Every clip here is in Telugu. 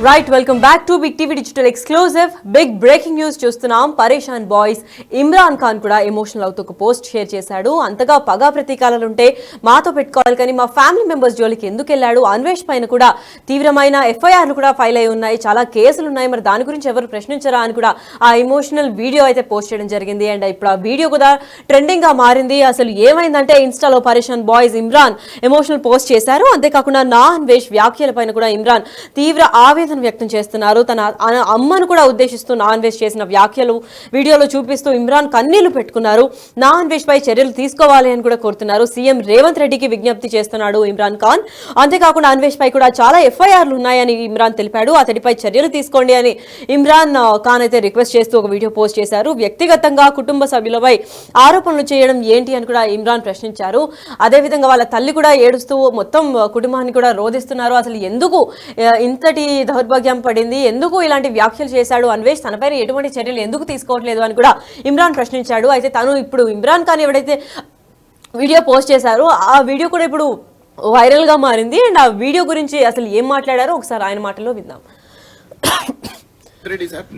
Right welcome back to big TV digital exclusive big breaking news చూస్తున్నాం. పరేషాన్ బాయ్స్ ఇమ్రాన్ ఖాన్ కూడా ఎమోషనల్ అవుతూ ఒక పోస్ట్ షేర్ చేశాడు. అంతగా పగా ప్రతీకారాలుంటే మాతో పెట్టుకోవాలి కానీ మా ఫ్యామిలీ మెంబర్స్ జోలికి ఎందుకు వెళ్ళాడు? అన్వేష్ పైన కూడా తీవ్రమైన ఎఫ్ఐఆర్లు కూడా ఫైల్ అయి ఉన్నాయి, చాలా కేసులు ఉన్నాయి, మరి దాని గురించి ఎవరు ప్రశ్నించరా అని కూడా ఆ ఎమోషనల్ వీడియో అయితే పోస్ట్ చేయడం జరిగింది. అండ్ ఇప్పుడు ఆ వీడియో కూడా ట్రెండింగ్ గా మారింది. అసలు ఏమైందంటే ఇన్స్టాలో పరేషాన్ బాయ్స్ ఇమ్రాన్ ఎమోషనల్ పోస్ట్ చేశారు. అంతేకాకుండా నా అన్వేష్ వ్యాఖ్యల పైన కూడా ఇమ్రాన్ తీవ్ర ఆవేదన వ్యక్తం చేస్తున్నారు. తన అమ్మను కూడా ఉద్దేశిస్తూ నా అన్వేష్ చేసిన వ్యాఖ్యలు వీడియోలో చూపిస్తూ ఇమ్రాన్ కన్నీళ్లు పెట్టుకున్నారు. నా అన్వేష్ పై చర్యలు తీసుకోవాలి అని కూడా కోరుతున్నారు. సీఎం రేవంత్ రెడ్డికి విజ్ఞప్తి చేస్తున్నాడు ఇమ్రాన్ ఖాన్. అంతేకాకుండా అన్వేష్ పై కూడా చాలా ఎఫ్ఐఆర్లు ఉన్నాయని ఇమ్రాన్ తెలిపాడు. అతడిపై చర్యలు తీసుకోండి అని ఇమ్రాన్ ఖాన్ అయితే రిక్వెస్ట్ చేస్తూ ఒక వీడియో పోస్ట్ చేశారు. వ్యక్తిగతంగా కుటుంబ సభ్యులపై ఆరోపణలు చేయడం ఏంటి అని కూడా ఇమ్రాన్ ప్రశ్నించారు. అదేవిధంగా వాళ్ళ తల్లి కూడా ఏడుస్తూ మొత్తం కుటుంబాన్ని కూడా రోధిస్తున్నారు. అసలు ఎందుకు ఇంతటి దౌర్భాగ్యం పడింది, ఎందుకు ఇలాంటి వ్యాఖ్యలు చేశాడు అన్వేష్, తనపైన ఎటువంటి చర్యలు ఎందుకు తీసుకోవట్లేదు అని కూడా ఇమ్రాన్ ప్రశ్నించాడు. అయితే తను ఇప్పుడు ఇమ్రాన్ ఖాన్ ఎవడైతే వీడియో పోస్ట్ చేశారో ఆ వీడియో కూడా ఇప్పుడు వైరల్ గా మారింది. అండ్ ఆ వీడియో గురించి అసలు ఏం మాట్లాడారో ఒకసారి ఆయన మాటల్లో విందాం.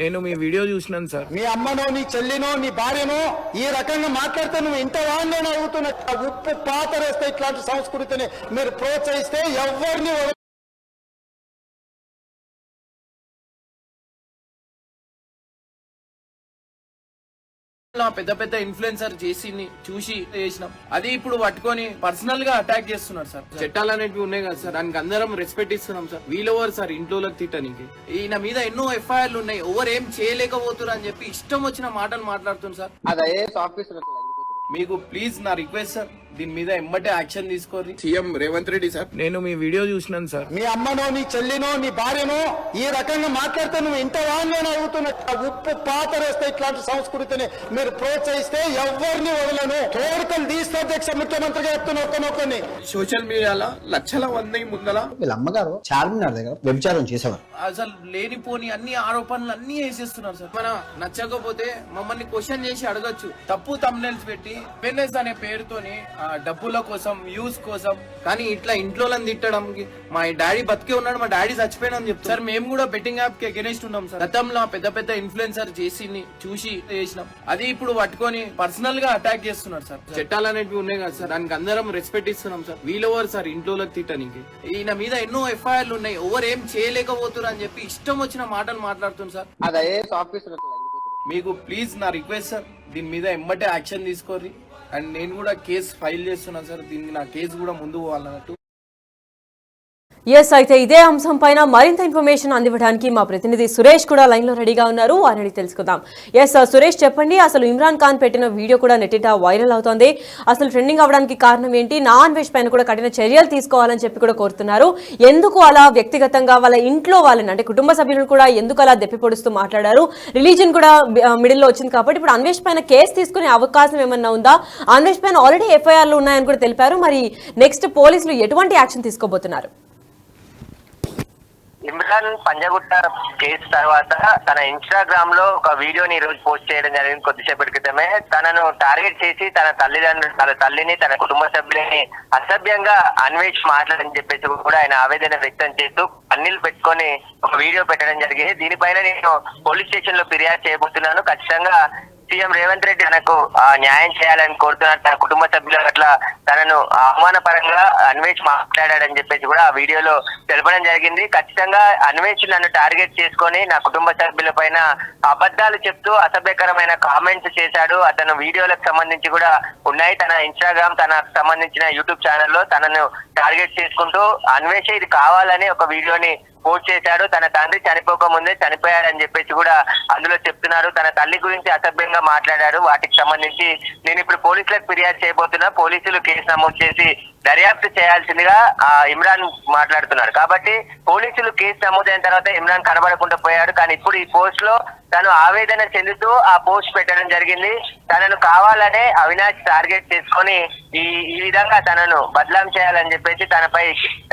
నేను మీ వీడియో చూసినాను సార్. మీ అమ్మనో నీ చెల్లినో నీ భార్యనో ఈ రకంగా మాట్లాడితే నువ్వు ఇంత వాడిని అడుగుతున్నా. ఉప్పు పాతరేస్తే ఇట్లాంటి సంస్కృతిని మీరు ప్రోత్సహిస్తే ఎవరిని పెద్ద పెద్ద ఇన్ఫ్లుయెన్సర్ చేసి చూసి చేసినాం, అది ఇప్పుడు పట్టుకొని పర్సనల్ గా అటాక్ చేస్తున్నారు సార్. చట్టాలు అనేవి ఉన్నాయి కదా సార్, దానికి అందరం రెస్పెక్ట్ ఇస్తున్నాం సార్. వీళ్ళెవరు సార్ ఇంట్లో తిట్టడానికి? ఈయన మీద ఎన్నో ఎఫ్ఐఆర్లు ఉన్నాయి, ఎవరు ఏం చేయలేకపోతున్నారు అని చెప్పి ఇష్టం వచ్చిన మాటలు మాట్లాడుతున్నారు సార్. మీకు ప్లీజ్ నా రిక్వెస్ట్ సార్, దీని మీద ఎమ్మటే యాక్షన్ తీసుకోండి. సీఎం రేవంత్ రెడ్డి సార్, నేను మీ వీడియో చూసినాను సార్. మీ అమ్మనో నీ చెల్లినో నీ భార్యనో ఈ రకంగా మాట్లాడితే నువ్వు ఇంత వాడిని అడుగుతున్నా. ఉప్పు పాతరేస్తే ఇట్లాంటి సంస్కృతిని మీరు ప్రోత్సహిస్తే ఎవరిని వదలను. కోరికలు తీస్తే అధ్యక్ష ముఖ్యమంత్రిగా చెప్తున్నా ఒక్కనొక్కని. సోషల్ మీడియాలో లక్షల మంది ముందల వీళ్ళ అమ్మగారు చార్మినార్ దగ్గర వ్యభిచారం చేసేవారు. అసలు లేనిపోని అన్ని ఆరోపణలు అన్ని వేసేస్తున్నారు సార్. మన నచ్చకపోతే మమ్మల్ని క్వశ్చన్ చేసి అడగచ్చు. తప్పు తమ్నెల్స్ పెట్టి ఫెయిర్నెస్ అనే పేరుతోని డబ్బుల కోసం వ్యూస్ కోసం, కానీ ఇట్లా ఇంట్లో తిట్టడం. మా డాడీ బతికే ఉన్నాడు, మా డాడీ చచ్చిపోయినా చెప్తారు సార్. మేము కూడా బెట్టింగ్ యాప్ కి అగెనిస్ట్ ఉన్నాం సార్. గతంలో పెద్ద పెద్ద ఇన్ఫ్లుయెన్సర్ చేసి చూసి చేసినాం, అది ఇప్పుడు పట్టుకొని పర్సనల్ గా అటాక్ చేస్తున్నారు సార్. చట్టాలు అనేవి ఉన్నాయి కదా సార్, దానికి అందరం రెస్పెక్ట్ ఇస్తున్నాం సార్. వీళ్ళెవరు సార్ ఇంట్లో తిట్టడానికి? ఈయన మీద ఎన్నో ఎఫ్ఐఆర్లు ఉన్నాయి, ఎవరు ఏం చేయలేకపోతున్నారు అని చెప్పి ఇష్టం వచ్చిన మాటలు మాట్లాడుతున్నారు సార్. మీకు ప్లీజ్ నా రిక్వెస్ట్ సార్, దీని మీద ఎమ్మటే యాక్షన్ తీసుకోండి. అండ్ నేను కూడా కేసు ఫైల్ చేస్తున్నాను సార్. దీనికి నా కేసు కూడా ముందు పోవాలన్నట్టు. ఎస్, అయితే ఇదే అంశం పైన మరింత ఇన్ఫర్మేషన్ అందివ్వడానికి మా ప్రతినిధి సురేష్ కూడా లైన్ లో రెడీగా ఉన్నారు. వారిని తెలుసుకుందాం. ఎస్ సురేష్, చెప్పండి, అసలు ఇమ్రాన్ ఖాన్ పెట్టిన వీడియో కూడా నెట్టిట వైరల్ అవుతోంది. అసలు ట్రెండింగ్ అవ్వడానికి కారణం ఏంటి? నా అన్వేష్ పైన కూడా కఠిన చర్యలు తీసుకోవాలని చెప్పి కూడా కోరుతున్నారు. ఎందుకు అలా వ్యక్తిగతంగా వాళ్ళ ఇంట్లో వాళ్ళని అంటే కుటుంబ సభ్యులను కూడా ఎందుకు అలా దెప్పి పొడుస్తూ మాట్లాడారు? రిలీజన్ కూడా మిడిల్ లో వచ్చింది కాబట్టి ఇప్పుడు అన్వేష్ పైన కేసు తీసుకునే అవకాశం ఏమన్నా ఉందా? అన్వేష్ పైన ఆల్రెడీ ఎఫ్ఐఆర్లు ఉన్నాయని కూడా తెలిపారు. మరి నెక్స్ట్ పోలీసులు ఎటువంటి యాక్షన్ తీసుకోబోతున్నారు? ఇమ్రాన్ పంజగుట్ట కేసు తర్వాత తన ఇన్స్టాగ్రామ్ లో ఒక వీడియోని ఈ రోజు పోస్ట్ చేయడం జరిగింది. కొద్దిసేపటి క్రితమే తనను టార్గెట్ చేసి తన తల్లిని తన కుటుంబ సభ్యులని అసభ్యంగా అన్వేష్ మాట్లాడని చెప్పేసి కూడా ఆయన ఆవేదన వ్యక్తం చేస్తూ కన్నీళ్లు పెట్టుకొని ఒక వీడియో పెట్టడం జరిగింది. దీనిపైన నేను పోలీస్ స్టేషన్ లో ఫిర్యాదు చేయబోతున్నాను. ఖచ్చితంగా సీఎం రేవంత్ రెడ్డి తనకు న్యాయం చేయాలని కోరుతున్నారు. తన కుటుంబ సభ్యుల పట్ల తనను అవమానపరంగా అన్వేష్ మాట్లాడాడని చెప్పేసి కూడా ఆ వీడియోలో తెలపడం జరిగింది. ఖచ్చితంగా అన్వేష్ నన్ను టార్గెట్ చేసుకొని నా కుటుంబ సభ్యుల పైన అబద్ధాలు చెప్తూ అసభ్యకరమైన కామెంట్స్ చేశాడు. అతను వీడియోలకు సంబంధించి కూడా ఉన్నాయి. తన ఇన్స్టాగ్రామ్ తనకు సంబంధించిన యూట్యూబ్ ఛానల్లో తనను టార్గెట్ చేసుకుంటూ అన్వేష్ ఇది కావాలని ఒక వీడియోని పోస్ట్ చేశాడు. తన తండ్రి చనిపోక ముందే చనిపోయాడని చెప్పేసి కూడా అందులో చెప్తున్నారు. తన తల్లి గురించి అసభ్యంగా మాట్లాడాడు. వాటికి సంబంధించి నేను ఇప్పుడు పోలీసులకు ఫిర్యాదు చేయబోతున్నా. పోలీసులు కేసు నమోదు చేసి దర్యాప్తు చేయాల్సిందిగా ఇమ్రాన్ మాట్లాడుతున్నారు. కాబట్టి పోలీసులు కేసు నమోదైన తర్వాత ఇమ్రాన్ కనబడకుండా పోయాడు. కానీ ఇప్పుడు ఈ పోస్ట్ లో తను ఆవేదన చెందుతూ ఆ పోస్ట్ పెట్టడం జరిగింది. తనను కావాలనే అవినాష్ టార్గెట్ చేసుకొని ఈ విధంగా తనను బదలాం చేయాలని చెప్పేసి తనపై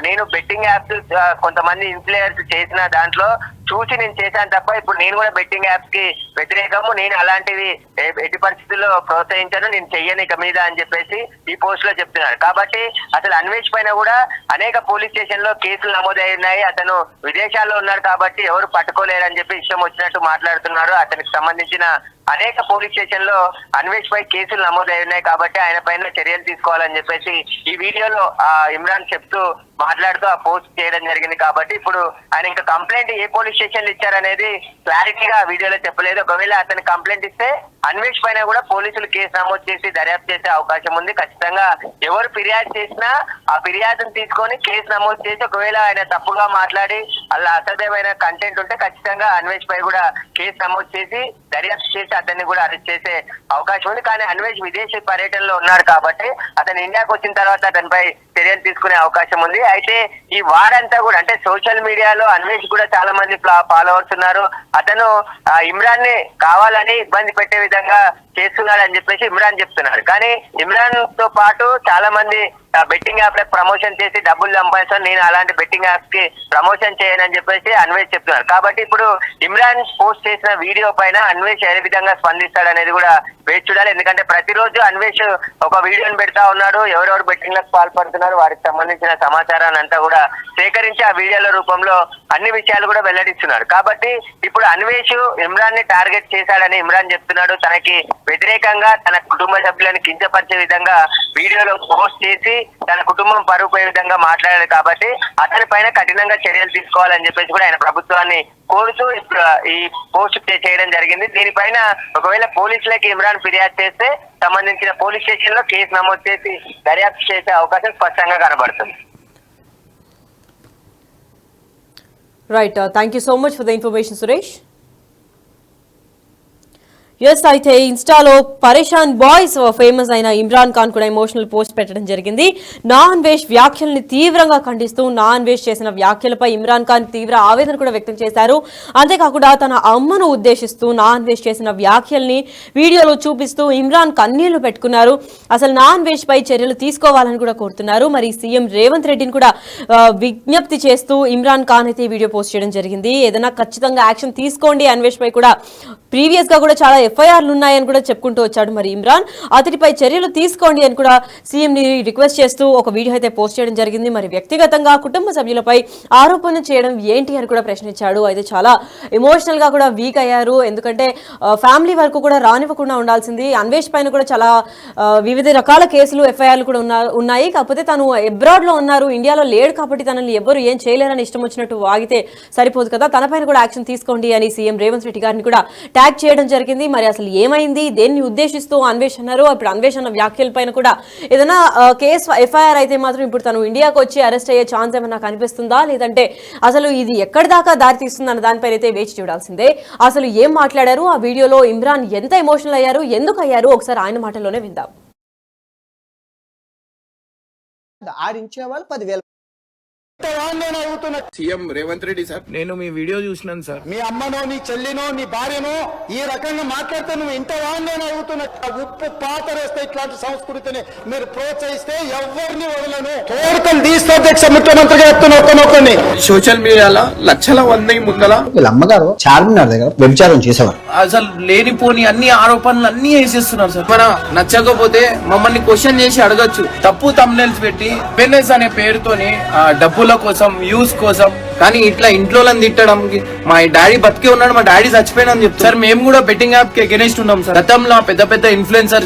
నేను బెట్టింగ్ యాప్స్ కొంతమంది ఇన్ఫ్లుయెన్స్ చేసిన దాంట్లో చూసి నేను చేశాను తప్ప ఇప్పుడు నేను కూడా బెట్టింగ్ యాప్స్ కి వ్యతిరేకము, నేను అలాంటివి ఎట్టి పరిస్థితుల్లో ప్రోత్సహించాను, నేను చెయ్యను ఇక మీద అని చెప్పేసి ఈ పోస్ట్ లో చెప్తున్నాడు. కాబట్టి అసలు అన్వేష్ పైన కూడా అనేక పోలీస్ స్టేషన్ లో కేసులు నమోదై ఉన్నాయి. అతను విదేశాల్లో ఉన్నాడు కాబట్టి ఎవరు పట్టుకోలేరని చెప్పి ఇష్టం వచ్చినట్టు మాట్లాడుతున్నారు. అతనికి సంబంధించిన అనేక పోలీస్ స్టేషన్ లో అన్వేష్ పై కేసులు నమోదై ఉన్నాయి కాబట్టి ఆయన పైన చర్యలు తీసుకోవాలని చెప్పేసి ఈ వీడియోలో ఇమ్రాన్ చెప్తూ మాట్లాడుతూ ఆ పోస్ట్ చేయడం జరిగింది. కాబట్టి ఇప్పుడు ఆయన ఇంకా కంప్లైంట్ ఏ పోలీస్ స్టేషన్ లో ఇచ్చారనేది క్లారిటీగా ఆ వీడియోలో చెప్పలేదు. ఒకవేళ అతను కంప్లైంట్ ఇస్తే అన్వేష్ పైన కూడా పోలీసులు కేసు నమోదు చేసి దర్యాప్తు చేసే అవకాశం ఉంది. ఖచ్చితంగా ఎవరు ఫిర్యాదు చేసినా ఆ ఫిర్యాదును తీసుకొని కేసు నమోదు చేసి ఒకవేళ ఆయన తప్పుగా మాట్లాడి అలా అసభ్యమైన కంటెంట్ ఉంటే ఖచ్చితంగా అన్వేష్ పై కూడా కేసు నమోదు చేసి దర్యాప్తు చేసి అతన్ని కూడా అరెస్ట్ చేసే అవకాశం ఉంది. కానీ అన్వేష్ విదేశీ పర్యటనలో ఉన్నాడు కాబట్టి అతను ఇండియాకు వచ్చిన తర్వాత అతనిపై చర్యలు తీసుకునే అవకాశం ఉంది. అయితే ఈ వారంతా కూడా అంటే సోషల్ మీడియాలో అన్వేష్ కూడా చాలా మంది ఫాలోవర్స్ ఉన్నారు. అతను ఇమ్రాన్ ని కావాలని ఇబ్బంది పెట్టే విధంగా చేస్తున్నాడు అని చెప్పేసి ఇమ్రాన్ చెప్తున్నాడు. కానీ ఇమ్రాన్ తో పాటు చాలా మంది బెట్టింగ్ యాప్ ప్రమోషన్ చేసి డబ్బులు సంపాదిస్తాను, నేను అలాంటి బెట్టింగ్ యాప్స్ కి ప్రమోషన్ చేయనని చెప్పేసి అన్వేష్ చెప్తున్నారు. కాబట్టి ఇప్పుడు ఇమ్రాన్ పోస్ట్ చేసిన వీడియో పైన అన్వేష్ ఏ విధంగా స్పందిస్తాడు అనేది కూడా వేచి చూడాలి. ఎందుకంటే ప్రతిరోజు అన్వేష్ ఒక వీడియోని పెడతా ఉన్నాడు, ఎవరెవరు బెట్టింగ్ లకు పాల్పడుతున్నారు వారికి సంబంధించిన సమాచారాన్ని అంతా కూడా సేకరించి ఆ వీడియోల రూపంలో అన్ని విషయాలు కూడా వెల్లడిస్తున్నాడు. కాబట్టి ఇప్పుడు అన్వేష్ ఇమ్రాన్ ని టార్గెట్ చేశాడని ఇమ్రాన్ చెప్తున్నాడు. తనకి వ్యతిరేకంగా తన కుటుంబ సభ్యులను కించపరిచే విధంగా వీడియోలో పోస్ట్ చేసి తన కుటుంబం పరువు పోయే విధంగా మాట్లాడాడు. కాబట్టి అతని పైన కఠినంగా చర్యలు తీసుకోవాలని చెప్పేసి కూడా ఆయన ప్రభుత్వాన్ని కోరుతూ ఈ పోస్ట్ చేయడం జరిగింది. దీనిపైన ఒకవేళ పోలీసులకి ఇమ్రాన్ ఫిర్యాదు చేస్తే సంబంధించిన పోలీస్ స్టేషన్ లో కేసు నమోదు చేసి దర్యాప్తు చేసే అవకాశం స్పష్టంగా కనబడుతుంది. Right, thank you so much for the information Suresh. Yes, అయితే ఇన్స్టాలో పరేషాన్ బాయ్స్ ఫేమస్ అయిన ఇమ్రాన్ ఖాన్ కూడా ఎమోషనల్ పోస్ట్ పెట్టడం జరిగింది. నా అన్వేష్ వ్యాఖ్యల్ని తీవ్రంగా ఖండిస్తూ నా అన్వేష్ చేసిన వ్యాఖ్యలపై ఇమ్రాన్ ఖాన్ తీవ్ర ఆవేదన కూడా వ్యక్తం చేశారు. అంతేకాకుండా తన అమ్మను ఉద్దేశిస్తూ నా అన్వేష్ చేసిన వ్యాఖ్యల్ని వీడియోలో చూపిస్తూ ఇమ్రాన్ కన్నీళ్లు పెట్టుకున్నారు. అసలు నా అన్వేష్ పై చర్యలు తీసుకోవాలని కూడా కోరుతున్నారు. మరి సీఎం రేవంత్ రెడ్డిని కూడా విజ్ఞప్తి చేస్తూ ఇమ్రాన్ ఖాన్ అయితే ఈ వీడియో పోస్ట్ చేయడం జరిగింది. ఏదైనా ఖచ్చితంగా యాక్షన్ తీసుకోండి, అన్వేష్ పై కూడా ప్రీవియస్ గా కూడా చాలా ఎఫ్ఐఆర్లు ఉన్నాయని కూడా చెప్పుకుంటూ వచ్చాడు మరి ఇమ్రాన్. అతడిపై చర్యలు తీసుకోండి అని కూడా సీఎం ని రిక్వెస్ట్ చేస్తూ ఒక వీడియో అయితే పోస్ట్ చేయడం జరిగింది. మరి వ్యక్తిగతంగా కుటుంబ సభ్యులపై ఆరోపణలు చేయడం ఏంటి అని కూడా ప్రశ్నించాడు. అయితే చాలా ఎమోషనల్ గా కూడా వీక్ అయ్యారు. ఎందుకంటే ఫ్యామిలీ వరకు కూడా రానివ్వకుండా ఉండాల్సింది. అన్వేష్ పైన కూడా చాలా వివిధ రకాల కేసులు ఎఫ్ఐఆర్లు కూడా ఉన్నాయి. కాకపోతే తను అబ్రాడ్ లో ఉన్నారు, ఇండియాలో లేడు కాబట్టి తనని ఎవ్వరు ఏం చేయలేరని ఇష్టం వచ్చినట్టు వాగితే సరిపోదు కదా, తనపైన కూడా యాక్షన్ తీసుకోండి అని సీఎం రేవంత్ రెడ్డి గారిని కూడా ట్యాగ్ చేయడం జరిగింది. మరి అసలు ఏమైంది, దేన్ని ఉద్దేశిస్తూ అన్వేష్ అన్నారు, ఇప్పుడు అన్వేష్ అన్న వ్యాఖ్యలపైన కూడా ఏదైనా కేసు ఎఫ్ఐఆర్ అయితే మాత్రం ఇప్పుడు తను ఇండియాకు వచ్చి అరెస్ట్ అయ్యే ఛాన్స్ ఏమన్నా కనిపిస్తుందా, లేదంటే అసలు ఇది ఎక్కడి దాకా దారి తీస్తుంది అన్న దానిపైన అయితే వేచి చూడాల్సిందే. అసలు ఏం మాట్లాడారు, ఆ వీడియోలో ఇమ్రాన్ ఎంత ఎమోషనల్ అయ్యారు, ఎందుకు అయ్యారు, ఒకసారి ఆయన మాటల్లోనే విందాం. ఆడించే వాళ్ళు 10,000 సీఎం రేవంత్ రెడ్డి సార్, నేను మీ వీడియో చూసినాను సార్. మీ అమ్మనో నీ చెల్లినో నీ భార్యనో ఈ రకంగా మాట్లాడితే నువ్వు ఇంతవా నేను అడుగుతున్నా. ఉప్పు పాతరేస్తే ఇట్లాంటి సంస్కృతిని మీరు ప్రోత్సహిస్తే ఎవరిని వదలను. కోరికలు తీస్తే అధ్యక్ష ముఖ్యమంత్రిగా చెప్తున్నా. సోషల్ మీడియాలో లక్షల మంది ముందల వీళ్ళ అమ్మగారు చార్మినార్ దగ్గర వ్యభిచారం చేసేవారు. అసలు లేనిపోని అన్ని ఆరోపణలు అన్ని వేసేస్తున్నారు సార్. మన నచ్చకపోతే మమ్మల్ని క్వశ్చన్ చేసి అడగచ్చు, తప్పు తమ్నెల్స్ పెట్టి ఫెయిర్నెస్ అనే పేరుతోని డబ్బుల కోసం, వ్యూస్ కోసం. కానీ ఇట్లా ఇంట్లో తిట్టడం, మా డాడీ బతికే ఉన్నాడు, మా డాడీ చచ్చిపోయినా అని చెప్తారు. సార్ మేము కూడా బెట్టింగ్ యాప్ కి అగెనిస్ట్ ఉన్నాం సార్. గతంలో పెద్ద పెద్ద ఇన్ఫ్లుయెన్సర్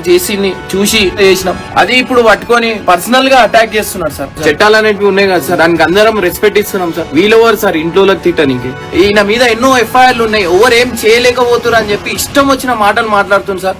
చూసి చేసినాం, అది ఇప్పుడు పట్టుకొని పర్సనల్ గా అటాక్ చేస్తున్నారు సార్. చట్టాలు అనేవి ఉన్నాయి కదా సార్, దానికి అందరం రెస్పెక్ట్ ఇస్తున్నాం సార్. వీళ్ళెవరు సార్ ఇంట్లో తిట్టడానికి? ఈయన మీద ఎన్నో ఎఫ్ఐఆర్లు ఉన్నాయి, ఎవరు ఏం చేయలేకపోతున్నారు అని చెప్పి ఇష్టం వచ్చిన మాటలు మాట్లాడుతున్నారు సార్.